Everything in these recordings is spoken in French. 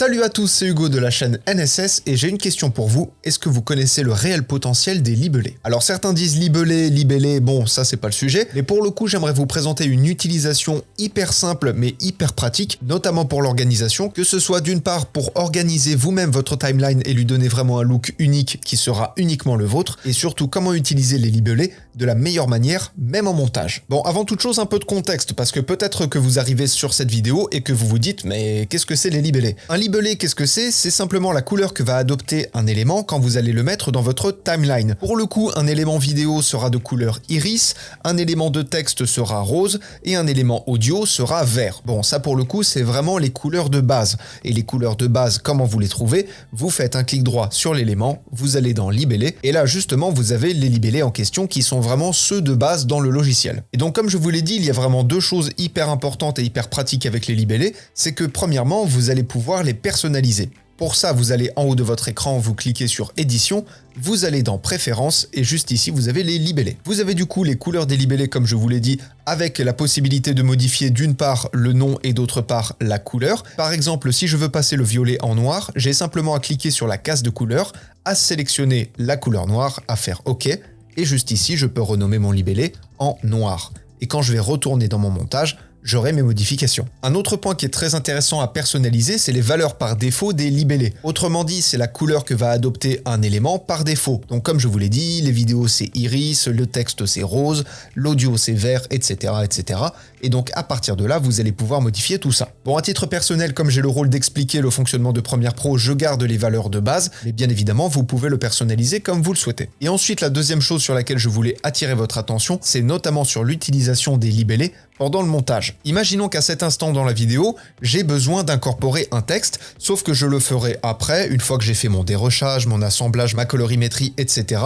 Salut à tous, c'est Hugo de la chaîne NSS et j'ai une question pour vous. Est-ce que vous connaissez le réel potentiel des libellés? Alors certains disent libellé, libellé, bon ça c'est pas le sujet, mais pour le coup j'aimerais vous présenter une utilisation hyper simple mais hyper pratique, notamment pour l'organisation, que ce soit d'une part pour organiser vous-même votre timeline et lui donner vraiment un look unique qui sera uniquement le vôtre, et surtout comment utiliser les libellés de la meilleure manière, même en montage. Bon, avant toute chose un peu de contexte, parce que peut-être que vous arrivez sur cette vidéo et que vous vous dites mais qu'est-ce que c'est les libellés? Un libellé, qu'est-ce que c'est? C'est simplement la couleur que va adopter un élément quand vous allez le mettre dans votre timeline. Pour le coup, un élément vidéo sera de couleur iris, un élément de texte sera rose et un élément audio sera vert. Bon, ça pour le coup, c'est vraiment les couleurs de base. Et les couleurs de base, comment vous les trouvez? Vous faites un clic droit sur l'élément, vous allez dans libellé et là justement vous avez les libellés en question qui sont vraiment ceux de base dans le logiciel. Et donc comme je vous l'ai dit, il y a vraiment deux choses hyper importantes et hyper pratiques avec les libellés, c'est que premièrement, vous allez pouvoir les personnaliser. Pour ça, vous allez en haut de votre écran, vous cliquez sur édition, vous allez dans préférences et juste ici, vous avez les libellés. Vous avez du coup les couleurs des libellés comme je vous l'ai dit, avec la possibilité de modifier d'une part le nom et d'autre part la couleur. Par exemple, si je veux passer le violet en noir, j'ai simplement à cliquer sur la case de couleur, à sélectionner la couleur noire, à faire OK. Et juste ici, je peux renommer mon libellé en noir. Et quand je vais retourner dans mon montage, j'aurai mes modifications. Un autre point qui est très intéressant à personnaliser, c'est les valeurs par défaut des libellés. Autrement dit, c'est la couleur que va adopter un élément par défaut. Donc comme je vous l'ai dit, les vidéos c'est iris, le texte c'est rose, l'audio c'est vert, etc., etc. Et donc à partir de là, vous allez pouvoir modifier tout ça. Bon, à titre personnel, comme j'ai le rôle d'expliquer le fonctionnement de Premiere Pro, je garde les valeurs de base, mais bien évidemment, vous pouvez le personnaliser comme vous le souhaitez. Et ensuite, la deuxième chose sur laquelle je voulais attirer votre attention, c'est notamment sur l'utilisation des libellés pendant le montage. Imaginons qu'à cet instant dans la vidéo, j'ai besoin d'incorporer un texte, sauf que je le ferai après, une fois que j'ai fait mon dérochage, mon assemblage, ma colorimétrie, etc.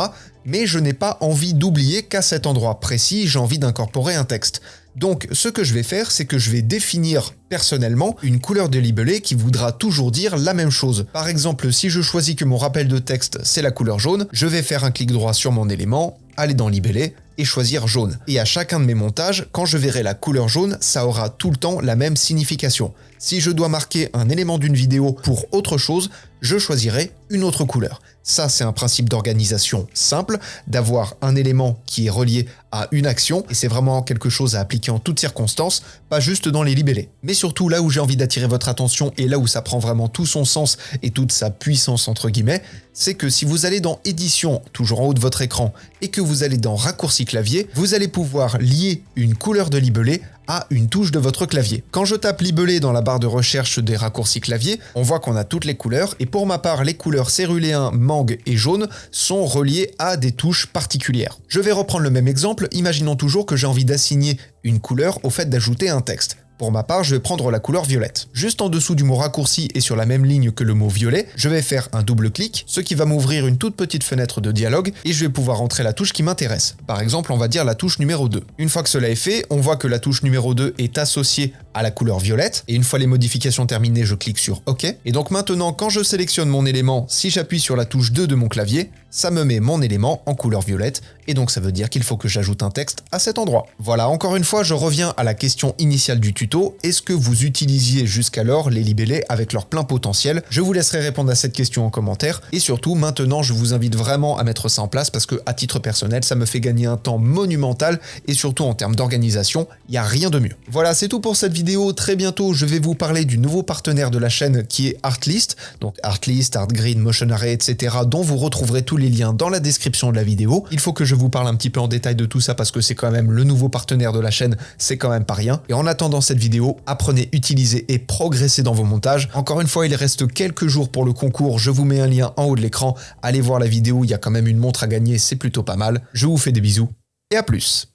Mais je n'ai pas envie d'oublier qu'à cet endroit précis, j'ai envie d'incorporer un texte. Donc, ce que je vais faire, c'est que je vais définir personnellement une couleur de libellé qui voudra toujours dire la même chose. Par exemple, si je choisis que mon rappel de texte, c'est la couleur jaune, je vais faire un clic droit sur mon élément, aller dans libellé et choisir jaune. Et à chacun de mes montages, quand je verrai la couleur jaune, ça aura tout le temps la même signification. Si je dois marquer un élément d'une vidéo pour autre chose, je choisirai une autre couleur. Ça, c'est un principe d'organisation simple, d'avoir un élément qui est relié à une action, et c'est vraiment quelque chose à appliquer en toutes circonstances, pas juste dans les libellés. Mais surtout, là où j'ai envie d'attirer votre attention, et là où ça prend vraiment tout son sens et toute sa puissance entre guillemets, c'est que si vous allez dans édition, toujours en haut de votre écran, et que vous allez dans raccourci clavier, vous allez pouvoir lier une couleur de libellé à une touche de votre clavier. Quand je tape libellé dans la barre de recherche des raccourcis clavier, on voit qu'on a toutes les couleurs, et pour ma part, les couleurs céruléen, mangue et jaune sont reliées à des touches particulières. Je vais reprendre le même exemple, imaginons toujours que j'ai envie d'assigner une couleur au fait d'ajouter un texte. Pour ma part, je vais prendre la couleur violette. Juste en dessous du mot raccourci et sur la même ligne que le mot violet, je vais faire un double clic, ce qui va m'ouvrir une toute petite fenêtre de dialogue et je vais pouvoir entrer la touche qui m'intéresse. Par exemple, on va dire la touche numéro 2. Une fois que cela est fait, on voit que la touche numéro 2 est associée à la couleur violette et une fois les modifications terminées, je clique sur OK. Et donc maintenant, quand je sélectionne mon élément, si j'appuie sur la touche 2 de mon clavier, ça me met mon élément en couleur violette et donc ça veut dire qu'il faut que j'ajoute un texte à cet endroit. Voilà, encore une fois, je reviens à la question initiale du tuto. Est-ce que vous utilisiez jusqu'alors les libellés avec leur plein potentiel? Je vous laisserai répondre à cette question en commentaire et surtout maintenant je vous invite vraiment à mettre ça en place parce que à titre personnel ça me fait gagner un temps monumental et surtout en termes d'organisation, il n'y a rien de mieux. Voilà, c'est tout pour cette vidéo. Très bientôt je vais vous parler du nouveau partenaire de la chaîne qui est Artlist, donc Artlist, Artgreen, Motion Array, etc. dont vous retrouverez tous les liens dans la description de la vidéo. Il faut que je vous parle un petit peu en détail de tout ça parce que c'est quand même le nouveau partenaire de la chaîne, c'est quand même pas rien. Et en attendant cette vidéo, apprenez, utilisez et progressez dans vos montages. Encore une fois, il reste quelques jours pour le concours, je vous mets un lien en haut de l'écran. Allez voir la vidéo, il y a quand même une montre à gagner, c'est plutôt pas mal. Je vous fais des bisous et à plus.